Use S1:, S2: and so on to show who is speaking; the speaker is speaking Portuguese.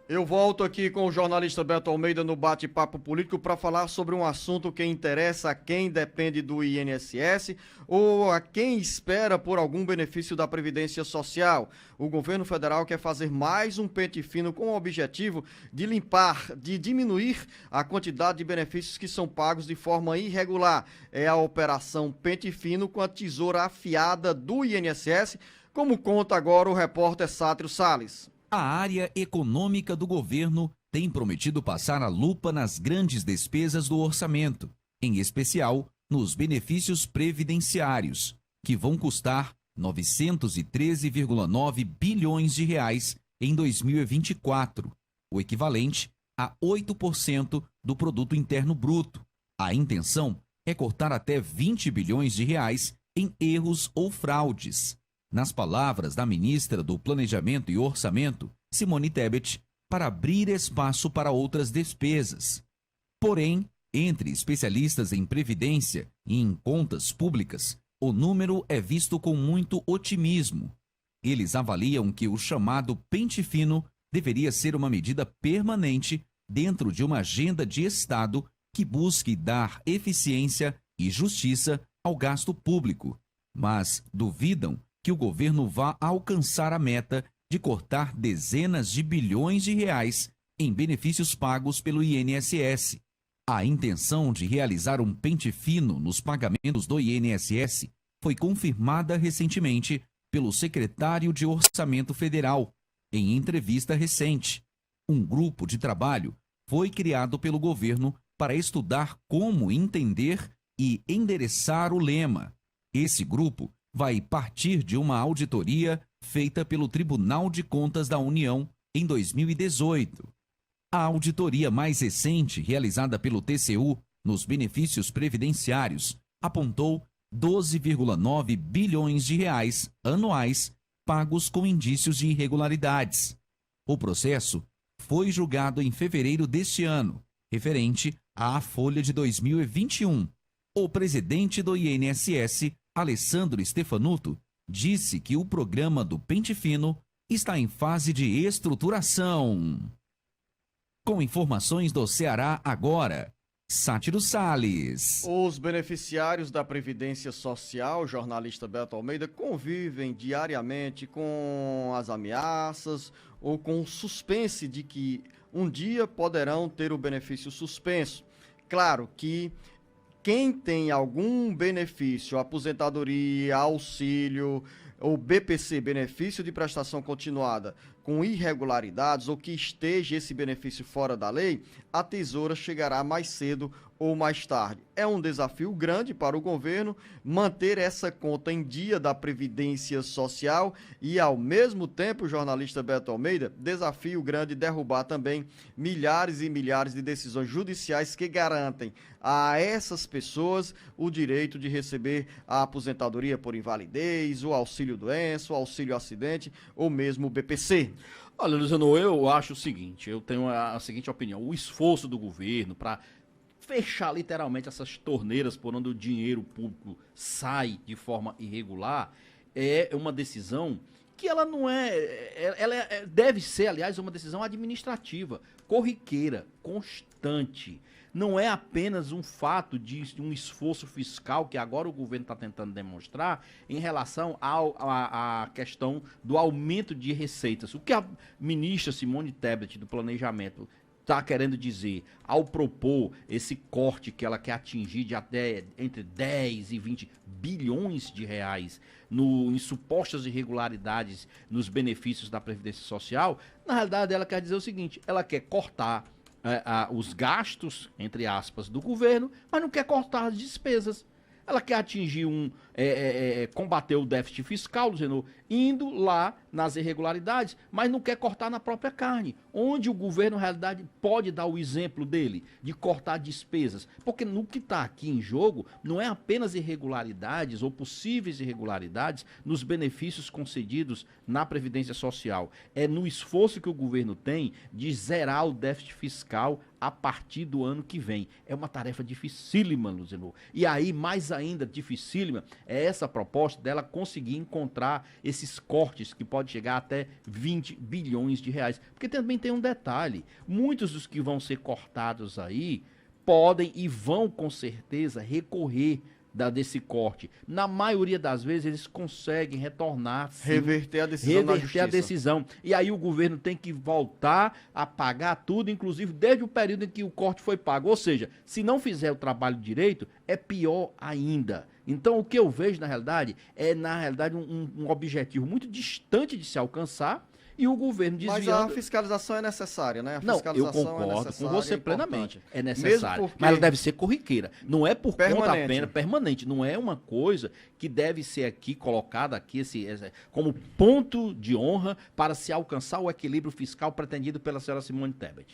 S1: Eu volto aqui com o jornalista Beto Almeida no Bate-Papo Político para falar sobre um assunto que interessa a quem depende do INSS ou a quem espera por algum benefício da Previdência Social. O governo federal quer fazer mais um pente fino com o objetivo de limpar, de diminuir a quantidade de benefícios que são pagos de forma irregular. É a Operação Pente Fino com a tesoura afiada do INSS, como conta agora o repórter Sátrio Salles.
S2: A área econômica do governo tem prometido passar a lupa nas grandes despesas do orçamento, em especial nos benefícios previdenciários, que vão custar 913,9 bilhões de reais em 2024, o equivalente a 8% do produto interno bruto. A intenção é cortar até 20 bilhões de reais em erros ou fraudes. Nas palavras da ministra do Planejamento e Orçamento, Simone Tebet, para abrir espaço para outras despesas. Porém, entre especialistas em previdência e em contas públicas, o número é visto com muito otimismo. Eles avaliam que o chamado pente fino deveria ser uma medida permanente dentro de uma agenda de Estado que busque dar eficiência e justiça ao gasto público, mas duvidam que o governo vá alcançar a meta de cortar dezenas de bilhões de reais em benefícios pagos pelo INSS. A intenção de realizar um pente fino nos pagamentos do INSS foi confirmada recentemente pelo secretário de Orçamento Federal, em entrevista recente. Um grupo de trabalho foi criado pelo governo para estudar como entender e endereçar o lema. Esse grupo vai partir de uma auditoria feita pelo Tribunal de Contas da União em 2018. A auditoria mais recente, realizada pelo TCU nos benefícios previdenciários, apontou 12,9 bilhões de reais anuais pagos com indícios de irregularidades. O processo foi julgado em fevereiro deste ano, referente à folha de 2021. O presidente do INSS, Alessandro Stefanuto, disse que o programa do Pente Fino está em fase de estruturação. Com informações do Ceará agora, Sátiro Salles.
S1: Os beneficiários da Previdência Social, jornalista Beto Almeida, convivem diariamente com as ameaças ou com o suspense de que um dia poderão ter o benefício suspenso. Claro que quem tem algum benefício, aposentadoria, auxílio ou BPC, benefício de prestação continuada, com irregularidades ou que esteja esse benefício fora da lei, a tesoura chegará mais cedo ou mais tarde. É um desafio grande para o governo manter essa conta em dia da Previdência Social e, ao mesmo tempo, o jornalista Beto Almeida, desafio grande derrubar também milhares e milhares de decisões judiciais que garantem a essas pessoas o direito de receber a aposentadoria por invalidez, o auxílio-doença, o auxílio-acidente ou mesmo o BPC.
S3: Olha, Luciano, eu acho o seguinte, eu tenho a seguinte opinião, o esforço do governo para fechar literalmente essas torneiras por onde o dinheiro público sai de forma irregular é uma decisão que ela não deve ser, aliás, uma decisão administrativa, corriqueira, constante. Não é apenas um fato de um esforço fiscal que agora o governo está tentando demonstrar em relação à questão do aumento de receitas. O que a ministra Simone Tebet do Planejamento está querendo dizer ao propor esse corte que ela quer atingir de até entre 10 e 20 bilhões de reais em supostas irregularidades nos benefícios da Previdência Social, na realidade ela quer dizer o seguinte, ela quer cortar os gastos, entre aspas, do governo, mas não quer cortar as despesas. Ela quer atingir combater o déficit fiscal, dizendo, indo lá nas irregularidades, mas não quer cortar na própria carne, onde o governo, na realidade, pode dar o exemplo dele, de cortar despesas. Porque no que está aqui em jogo, não é apenas irregularidades ou possíveis irregularidades nos benefícios concedidos na Previdência Social. É no esforço que o governo tem de zerar o déficit fiscal a partir do ano que vem. É uma tarefa dificílima, Luciano. E aí, mais ainda dificílima, é essa proposta dela conseguir encontrar esses cortes que podem pode chegar até 20 bilhões de reais. Porque também tem um detalhe, muitos dos que vão ser cortados aí podem e vão com certeza recorrer desse corte. Na maioria das vezes eles conseguem retornar, sim,
S1: Reverter a decisão na
S3: reverter
S1: justiça.
S3: a decisão. E aí o governo tem que voltar a pagar tudo, inclusive desde o período em que o corte foi pago. Ou seja, se não fizer o trabalho direito, é pior ainda. Então o que eu vejo na realidade é um objetivo muito distante de se alcançar, e o governo
S1: Mas
S3: desviando...
S1: a fiscalização é necessária, né? A
S3: Não, eu
S1: fiscalização
S3: concordo com
S1: necessária,
S3: você
S1: é
S3: plenamente.
S1: importante.
S3: É necessário.
S1: Mesmo porque-
S3: Mas ela deve ser corriqueira. Não é por conta
S1: Permanente.
S3: apenas permanente. Não é uma coisa que deve ser aqui colocada aqui como ponto de honra para se alcançar o equilíbrio fiscal pretendido pela senhora Simone Tebet.